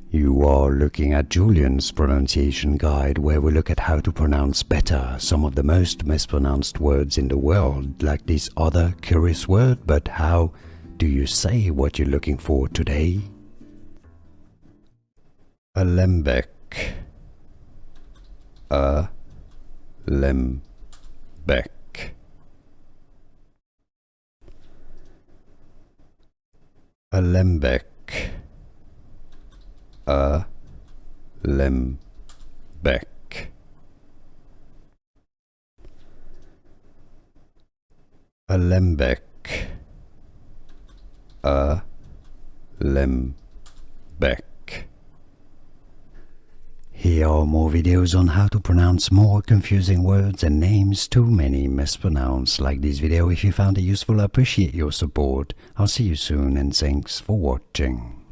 You are looking at Julian's pronunciation guide, where we look at how to pronounce better some of the most mispronounced words in the world, like this other curious word. But how do you say what you're looking for today? Alembic. Alembic. Alembic. Alembic. Alembic. Alembic. Here are more videos on how to pronounce more confusing words and names too many mispronounced. Like this video if you found it useful. I appreciate your support. I'll see you soon and thanks for watching.